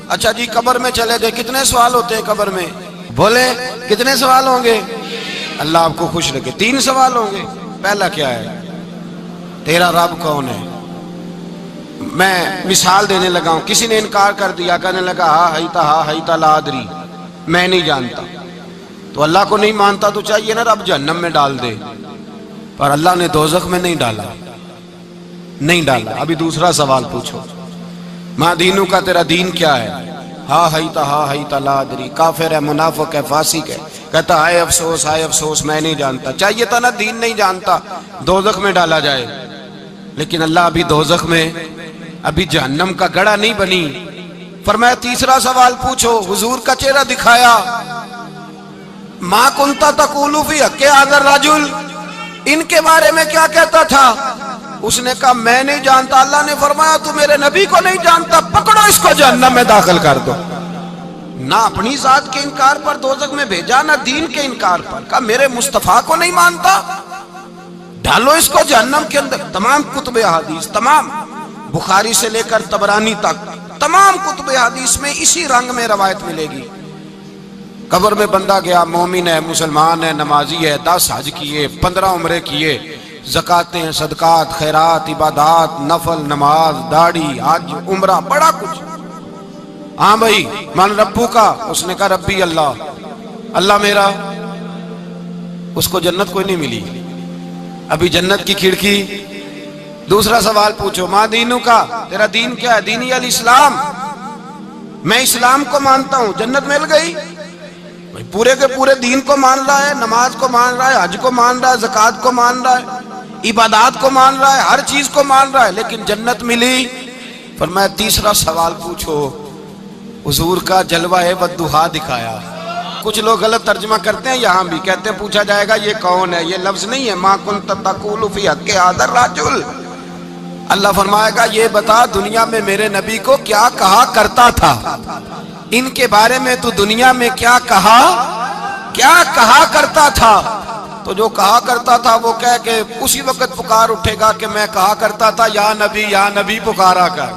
اچھا جی قبر میں چلے گئے، کتنے سوال ہوتے ہیں قبر میں؟ بولے کتنے سوال ہوں گے؟ اللہ آپ کو خوش رکھے، 3 سوال ہوں گے۔ پہلا کیا ہے؟ تیرا رب کون ہے؟ میں مثال دینے لگا ہوں، کسی نے انکار کر دیا، کہنے لگا ہا ہیتا لا ادری، میں نہیں جانتا۔ تو اللہ کو نہیں مانتا تو چاہیے نا رب جہنم میں ڈال دے، پر اللہ نے دوزخ میں نہیں ڈالا، نہیں ڈالا۔ ابھی دوسرا سوال پوچھو، ماں دینوں کا، تیرا دین کیا ہے؟ ہا ہیتا لا ادری، کافر ہے، منافق ہے، فاسق ہے، کہتا ہائے افسوس میں نہیں جانتا۔ چاہیے تھا نا دین نہیں جانتا دوزخ میں ڈالا جائے، لیکن اللہ ابھی دوزخ میں، ابھی جہنم کا گڑھا نہیں بنی۔ فرمایا تیسرا سوال پوچھو، حضور کا چہرہ دکھایا، ما کنتا تقول فی حق ھذا الرجل، ان کے بارے میں کیا کہتا تھا؟ اس نے کہا میں نہیں جانتا۔ اللہ نے فرمایا تو میرے نبی کو نہیں جانتا، پکڑو اس کو جہنم میں داخل کر دو۔ نہ اپنی ذات کے انکار پر دوزخ میں بھیجا، نہ دین کے انکار پر، کہا میرے مصطفیٰ کو نہیں مانتا، ڈالو اس کو جہنم کے اندر۔ تمام کتب حدیث، تمام بخاری سے لے کر طبرانی تک، تمام کتب حدیث میں اسی رنگ میں روایت ملے گی۔ قبر میں بندہ گیا، مومن ہے، مسلمان ہے، نمازی ہے، 10 حج کیے، 15 عمرے کیے، زکاتیں، صدقات، خیرات، عبادات، نفل، نماز، داڑھی، حج، عمرہ، بڑا کچھ۔ ہاں بھائی من ربو کا، اس نے کہا ربی اللہ، اللہ میرا۔ اس کو جنت کوئی نہیں ملی، ابھی جنت کی کھڑکی۔ دوسرا سوال پوچھو، ماں دینوں کا، تیرا دین کیا ہے؟ دینی الاسلام، میں اسلام کو مانتا ہوں، جنت مل گئی۔ پورے کے پورے دین کو مان رہا ہے، نماز کو مان رہا ہے، حج کو مان رہا ہے، زکوٰۃ کو مان رہا ہے، عبادات کو مان رہا ہے، ہر چیز کو مان رہا ہے، لیکن جنت ملی۔ فرمایا تیسرا سوال پوچھو، حضور کا جلوہ والضحیٰ دکھایا۔ کچھ لوگ غلط ترجمہ کرتے ہیں، یہاں بھی کہتے ہیں پوچھا جائے گا یہ کون ہے، یہ لفظ نہیں ہے، ما کنت تقول فی حق ھذا الرجل۔ اللہ فرمائے گا یہ بتا دنیا میں میرے نبی کو کیا کہا کرتا تھا، ان کے بارے میں تو دنیا میں کیا کہا کرتا تھا؟ تو جو کہا کرتا تھا وہ کہہ کہ اسی وقت پکار اٹھے گا کہ میں کہا کرتا تھا یا نبی پکارا کر،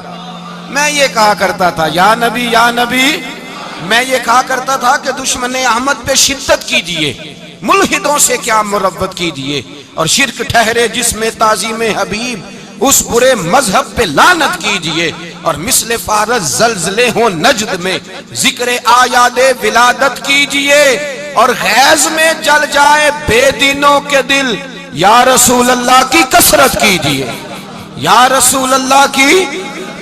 میں یہ کہا کرتا تھا یا نبی، میں یہ کہا کرتا تھا کہ دشمن احمد پہ شدت کیجئے، ملحدوں سے کیا مربت کیجئے، اور شرک ٹھہرے جس میں تعظیم حبیب، اس برے مذہب پہ لعنت کیجئے، اور مثل فارس زلزلے ہوں نجد میں ذکر آیات ولادت کیجئے، اور غیظ میں جل جائے بے دینوں کے دل، یا رسول اللہ کی کثرت کیجئے، یا رسول اللہ کی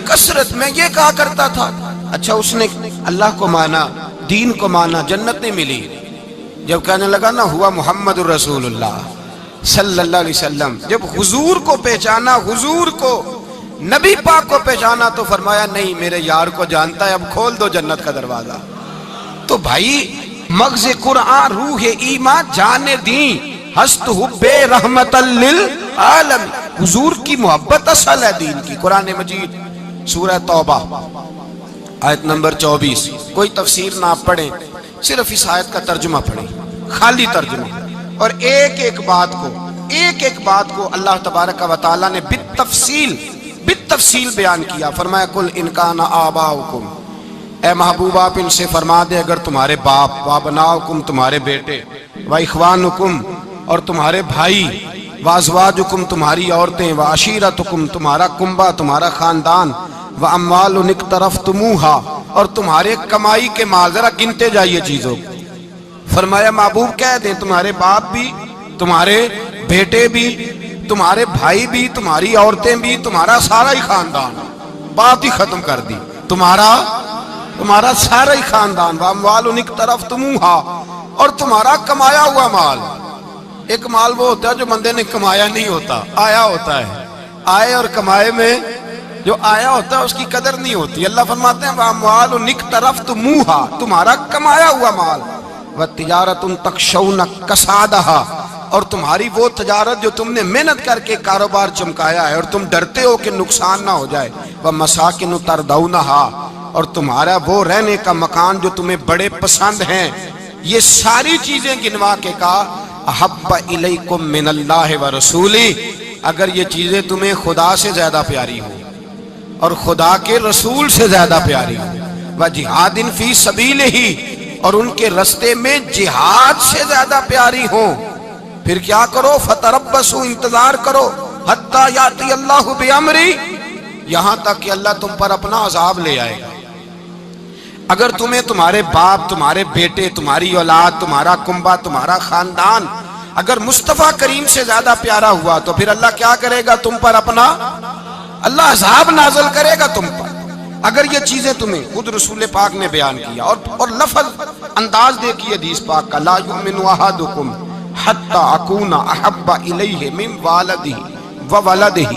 کثرت۔ میں یہ کہا کرتا تھا۔ اچھا اس نے اللہ کو مانا، دین کو مانا، جنت نہیں ملی۔ جب کہنے لگا نا ہوا محمد الرسول اللہ صلی اللہ علیہ وسلم، جب حضور کو پہچانا، حضور کو، نبی پاک کو پہچانا، تو فرمایا نہیں میرے یار کو جانتا ہے، اب کھول دو جنت کا دروازہ۔ تو بھائی مغز قرآن روح ایمان جان دین ہست حب رحمت للعالم، حضور کی محبت اصل ہے دین کی۔ قرآن مجید سورہ توبہ آیت نمبر 24، کوئی تفسیر نہ پڑھیں، صرف اس آیت کا ترجمہ پڑھیں، خالی ترجمہ، اور ایک ایک بات کو اللہ تبارک و تعالیٰ نے بالتفصیل بیان کیا۔ فرمایا کل ان کان آباؤکم، اے محبوب آپ ان سے فرما دے اگر تمہارے باپ، وابناؤکم تمہارے بیٹے، واخوانکم اور تمہارے بھائی، وازواجکم تمہاری عورتیں، وعشیرتکم تمہارا کنبہ، تمہارا خاندان، واموال اقترفتموہا اور تمہارے کمائی کے مال، ذرا گنتے جائیے چیزوں کو۔ فرمایا محبوب کہہ دیں تمہارے باپ بھی، تمہارے بیٹے بھی، تمہارے بھائی بھی، تمہاری عورتیں بھی، تمہارا سارا ہی خاندان، بات ہی ختم کر دی، تمہارا سارا ہی خاندان، واموال اقترفتموہا اور تمہارا کمایا ہوا مال۔ ایک مال وہ ہوتا ہے جو بندے نے کمایا نہیں ہوتا، آیا ہوتا ہے، آئے اور کمائے میں جو آیا ہوتا ہے اس کی قدر نہیں ہوتی۔ اللہ فرماتے ہیں واموال اقترفتموہا، تمہارا کمایا ہوا مال، وتجارت تخشون کسادہا اور تمہاری وہ تجارت جو تم نے محنت کر کے کاروبار چمکایا ہے اور تم ڈرتے ہو کہ نقصان نہ ہو جائے، ومساکن تردونہا اور تمہارا وہ رہنے کا مکان جو تمہیں بڑے پسند ہیں۔ یہ ساری چیزیں گنوا کے کہا احب الیکم من اللہ ورسولی، اگر یہ چیزیں تمہیں خدا سے زیادہ پیاری ہو اور خدا کے رسول سے زیادہ پیاری ہو، وجہاد فی سبیلہ، اور ان کے رستے میں جہاد سے زیادہ پیاری ہوں، پھر کیا کرو؟ فتربصوا، انتظار کرو، حتی یاتی اللہ بامری، یہاں تک کہ اللہ تم پر اپنا عذاب لے آئے گا۔ اگر تمہیں تمہارے باپ، تمہارے بیٹے، تمہاری اولاد، تمہارا کنبہ، تمہارا خاندان اگر مصطفیٰ کریم سے زیادہ پیارا ہوا تو پھر اللہ کیا کرے گا تم پر؟ اپنا اللہ عذاب نازل کرے گا تم پر۔ اگر یہ چیزیں تمہیں خود رسول پاک نے بیان کیا اور لفظ انداز دیکھیے حدیث پاک کا، لا یؤمن احدکم حتی اکون احب الیہ من والدہ وولدہ،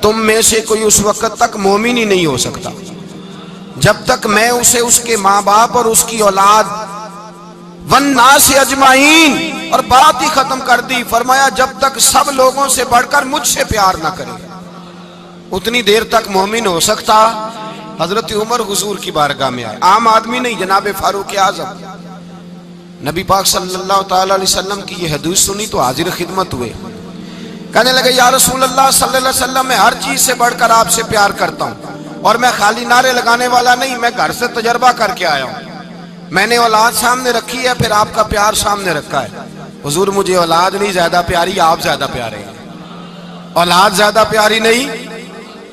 تم میں سے کوئی اس وقت تک مومن ہی نہیں ہو سکتا جب تک میں اسے اس کے ماں باپ اور اس کی اولاد والناس اجمعین، اور بات ہی ختم کر دی، فرمایا جب تک سب لوگوں سے بڑھ کر مجھ سے پیار نہ کرے اتنی دیر تک مومن ہو سکتا۔ حضرت عمر حضور کی بارگاہ میں آئے، عام آدمی نہیں، جناب فاروق اعظم، نبی پاک صلی اللہ تعالی علیہ وسلم کی یہ حدیث سنی تو حاضر خدمت ہوئے، کہنے لگے یا رسول اللہ صلی اللہ علیہ وسلم، میں ہر چیز سے بڑھ کر آپ سے پیار کرتا ہوں، اور میں خالی نعرے لگانے والا نہیں، میں گھر سے تجربہ کر کے آیا ہوں، میں نے اولاد سامنے رکھی ہے، پھر آپ کا پیار سامنے رکھا ہے۔ حضور مجھے اولاد نہیں زیادہ پیاری، آپ زیادہ پیارے ہیں۔ اولاد زیادہ پیاری نہیں،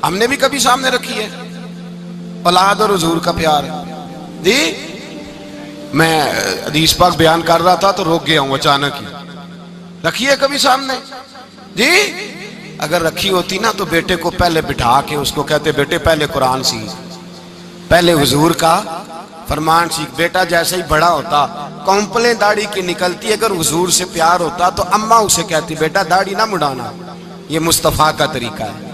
ہم نے بھی کبھی سامنے رکھی ہے اولاد اور حضور کا پیار جی۔ میں حدیث پاک بیان کر رہا تھا تو روک گیا ہوں اچانک ہی، رکھی ہے کبھی سامنے جی؟ اگر رکھی ہوتی نا تو بیٹے کو پہلے بٹھا کے اس کو کہتے بیٹے پہلے قرآن سیکھ، پہلے حضور کا فرمان سیکھ۔ بیٹا جیسے ہی بڑا ہوتا، کونپلیں داڑھی کی نکلتی، اگر حضور سے پیار ہوتا تو اماں اسے کہتی بیٹا داڑھی نہ مڈانا، یہ مصطفیٰ کا طریقہ ہے۔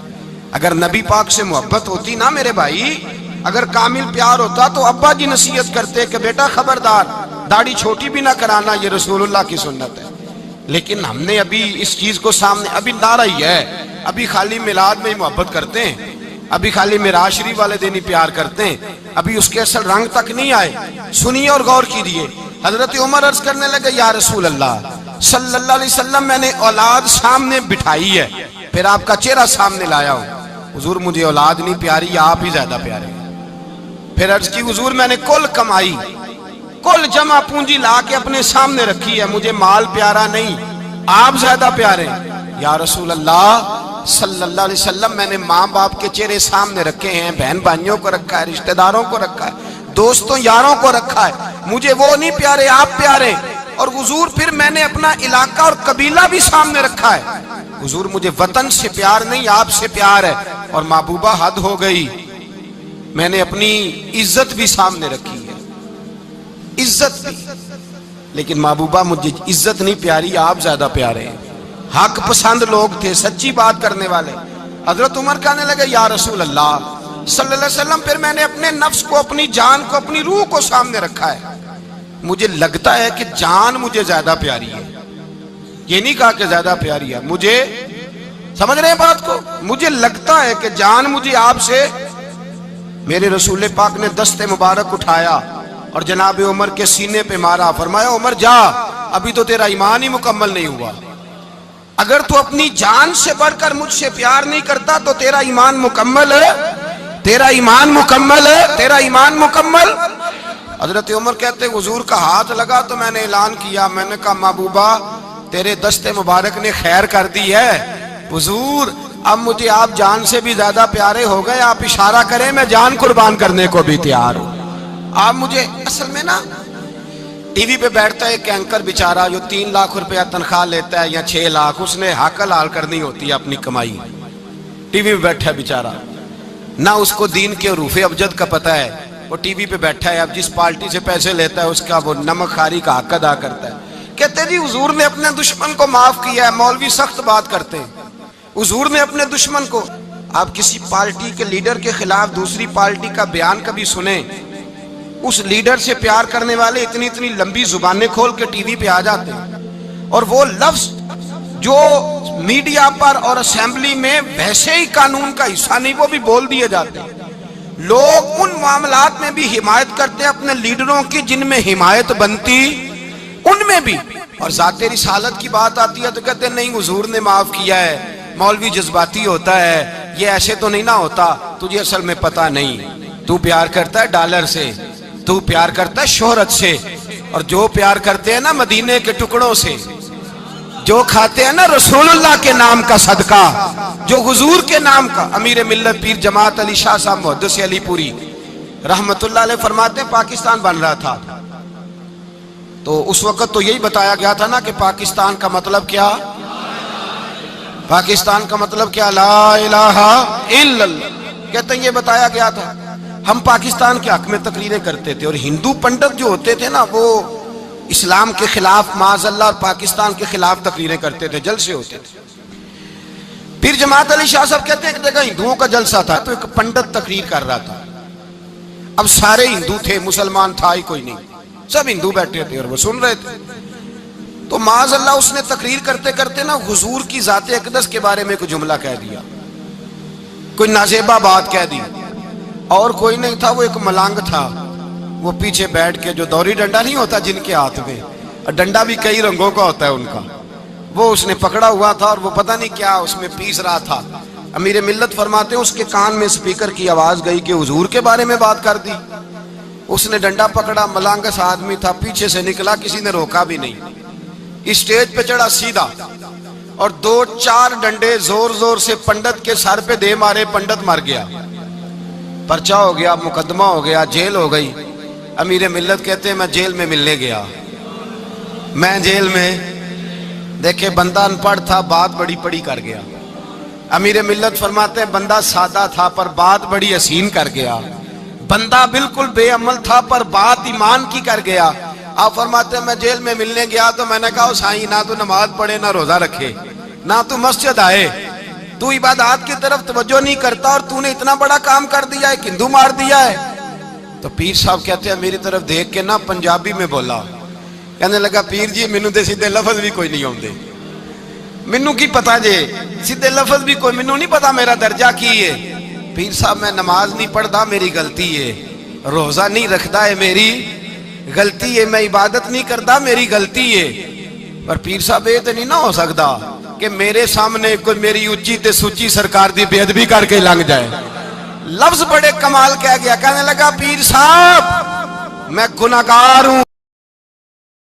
اگر نبی پاک سے محبت ہوتی نا میرے بھائی، اگر کامل پیار ہوتا تو ابا جی نصیحت کرتے کہ بیٹا خبردار داڑھی چھوٹی بھی نہ کرانا، یہ رسول اللہ کی سنت ہے۔ لیکن ہم نے ابھی اس چیز کو سامنے، ابھی نعرہ ہی ہے، ابھی خالی میلاد میں ہی محبت کرتے ہیں، ابھی خالی معراج شریف والے دن ہی پیار کرتے ہیں، ابھی اس کے اصل رنگ تک نہیں آئے۔ سنیے اور غور کیجیے، حضرت عمر عرض کرنے لگے یا رسول اللہ صلی اللہ علیہ وسلم، میں نے اولاد سامنے بٹھائی ہے، پھر آپ کا چہرہ سامنے لایا ہوں، حضور مجھے اولاد نہیں پیاری، آپ ہی زیادہ پیارے۔ پھر عرض کی حضور میں نے کل کمائی، کل جمع پونجی لا کے اپنے سامنے رکھی ہے، مجھے مال پیارا نہیں، آپ زیادہ پیارے۔ یا رسول اللہ صلی اللہ علیہ وسلم، میں نے ماں باپ کے چہرے سامنے رکھے ہیں، بہن بھائیوں کو رکھا ہے، رشتہ داروں کو رکھا ہے، دوستوں یاروں کو رکھا ہے، مجھے وہ نہیں پیارے، آپ پیارے۔ اور حضور پھر میں نے اپنا علاقہ اور قبیلہ بھی سامنے رکھا ہے، حضور مجھے وطن سے پیار نہیں، آپ سے پیار ہے۔ اور محبوبہ حد ہو گئی، میں نے اپنی عزت بھی سامنے رکھی ہے، عزت بھی، لیکن محبوبہ مجھے عزت نہیں پیاری، آپ زیادہ پیارے ہیں۔ حق پسند لوگ تھے، سچی بات کرنے والے۔ حضرت عمر کہنے لگے یا رسول اللہ صلی اللہ علیہ وسلم، پھر میں نے اپنے نفس کو، اپنی جان کو، اپنی روح کو سامنے رکھا ہے، مجھے لگتا ہے کہ جان مجھے زیادہ پیاری ہے، یہ نہیں کہا کہ زیادہ پیاری ہے، مجھے سمجھ رہے ہیں بات کو، مجھے لگتا ہے کہ جان مجھے آپ سے۔ میرے رسول پاک نے دست مبارک اٹھایا اور جناب عمر کے سینے پہ مارا، فرمایا عمر جا، ابھی تو تیرا ایمان ہی مکمل نہیں ہوا، اگر تو اپنی جان سے بڑھ کر مجھ سے پیار نہیں کرتا تو تیرا ایمان مکمل ہے، تیرا ایمان مکمل ہے، تیرا ایمان مکمل۔ حضرت عمر کہتے حضور کا ہاتھ لگا تو میں نے اعلان کیا، میں نے کہا محبوبہ تیرے دست مبارک نے خیر کر دی ہے، حضور اب مجھے آپ جان سے بھی زیادہ پیارے ہو گئے، آپ اشارہ کریں میں جان قربان کرنے کو بھی تیار ہوں۔ آپ مجھے، اصل میں نا ٹی وی پہ بیٹھتا ہے ایک اینکر بیچارہ جو 3 لاکھ روپیہ تنخواہ لیتا ہے یا 6 لاکھ، اس نے حق حلال کرنی ہوتی ہے اپنی کمائی، ٹی وی پہ بیٹھا ہے بیچارہ، نہ اس کو دین کے حروف ابجد کا پتہ ہے، وہ ٹی وی پہ بیٹھا ہے، اب جس پارٹی سے پیسے لیتا ہے اس کا وہ نمک خاری کا حق ادا کرتا ہے۔ کہتے جی حضور نے اپنے دشمن کو معاف کیا ہے، مولوی سخت بات کرتے ہیں، حضور نے اپنے دشمن کو، آپ کسی پارٹی کے لیڈر کے خلاف دوسری پارٹی کا بیان کبھی سنیں، اس لیڈر سے پیار کرنے والے اتنی اتنی لمبی زبانیں کھول کے ٹی وی پہ آ جاتے ہیں، اور وہ لفظ جو میڈیا پر اور اسمبلی میں ویسے ہی قانون کا حصہ نہیں وہ بھی بول دیے جاتے ہیں۔ لوگ ان معاملات میں بھی حمایت کرتے ہیں اپنے لیڈروں کی جن میں حمایت بنتی ان میں بھی، اور ذات رسالت کی بات آتی ہے تو کہتے ہیں نہیں حضور نے معاف کیا ہے، مولوی جذباتی ہوتا ہے، یہ ایسے تو نہیں نہ ہوتا، تجھے اصل میں پتہ نہیں۔ تو پیار کرتا ہے ڈالر سے، تو پیار کرتا ہے شہرت سے، اور جو پیار کرتے ہیں نا مدینے کے ٹکڑوں سے، جو کھاتے ہیں نا رسول اللہ کے نام کا صدقہ، جو حضور کے نام کا۔ امیر ملت پیر جماعت علی شاہ صاحب محدث علی پوری رحمت اللہ علیہ فرماتے ہیں پاکستان بن رہا تھا تو اس وقت تو یہی بتایا گیا تھا نا کہ پاکستان کا مطلب کیا، پاکستان کا مطلب کیا، لا الہ الا اللہ، کہتے ہیں یہ بتایا گیا تھا۔ ہم پاکستان کے حق میں تقریریں کرتے تھے، اور ہندو پنڈت جو ہوتے تھے نا وہ اسلام کے خلاف معاذ اللہ اور پاکستان کے خلاف تقریریں کرتے تھے، جلسے ہوتے تھے۔ پیر جماعت علی شاہ صاحب کہتے ہیں ایک جگہ ہندوؤں کا جلسہ تھا تو ایک پنڈت تقریر کر رہا تھا۔ اب سارے ہندو تھے، مسلمان تھا ہی کوئی نہیں، سب ہندو بیٹھے تھے اور وہ سن رہے تھے۔ تو معاذ اللہ اس نے تقریر کرتے کرتے نا حضور کی ذات اقدس کے بارے میں کوئی جملہ کہہ دیا، کوئی نازیبہ بات کہہ دی، اور کوئی نہیں تھا، وہ ایک ملنگ تھا، وہ پیچھے بیٹھ کے، جو دوری ڈنڈا نہیں ہوتا جن کے ہاتھ میں، اور ڈنڈا بھی کئی رنگوں کا ہوتا ہے ان کا، وہ اس نے پکڑا ہوا تھا اور وہ پتہ نہیں کیا اس میں پیس رہا تھا۔ امیر ملت فرماتے ہیں اس کے کان میں سپیکر کی آواز گئی کہ حضور کے بارے میں بات کر دی۔ اس نے ڈنڈا پکڑا، ملانگس آدمی تھا، پیچھے سے نکلا، کسی نے روکا بھی نہیں، اسٹیج پہ چڑھا سیدھا، اور 2-4 ڈنڈے زور زور سے پنڈت کے سر پہ دے مارے، پنڈت مر گیا، پرچہ ہو گیا، مقدمہ ہو گیا، جیل ہو گئی۔ امیر ملت کہتے ہیں میں جیل میں ملنے گیا، میں جیل میں، دیکھے بندہ ان پڑھ تھا، بات بڑی پڑی کر گیا۔ امیر ملت فرماتے ہیں بندہ سادہ تھا پر بات بڑی حسین کر گیا، بندہ بالکل بے عمل تھا پر بات ایمان کی کر گیا۔ آپ فرماتے ہیں میں جیل میں ملنے گیا تو میں نے کہا سائیں نہ تو نماز پڑھے، نہ روزہ رکھے، نہ تو مسجد آئے، تو عبادات کی طرف توجہ نہیں کرتا، اور تو نے اتنا بڑا کام کر دیا ہے، ہندو مار دیا ہے۔ تو پیر صاحب کہتے ہیں میری طرف دیکھ کے نا پنجابی میں بولا، کہنے لگا پیر جی مینوں دے سیدھے لفظ بھی کوئی نہیں آتے، مینوں کی پتا جے سیدھے لفظ بھی کوئی، مینوں نہیں پتا میرا درجہ کی ہے۔ پیر صاحب میں نماز نہیں پڑھدا میری غلطی ہے، روزہ نہیں رکھدا ہے میری غلطی ہے، میں عبادت نہیں کردا میری غلطی ہے، پر پیر صاحب یہ تو نہیں نہ ہو سکتا کہ میرے سامنے کوئی میری اچھی تے سچی سرکار دی بے ادبی کر کے لنگ جائے۔ لفظ بڑے کمال کہہ گیا، کہنے لگا پیر صاحب میں گناہگار ہوں،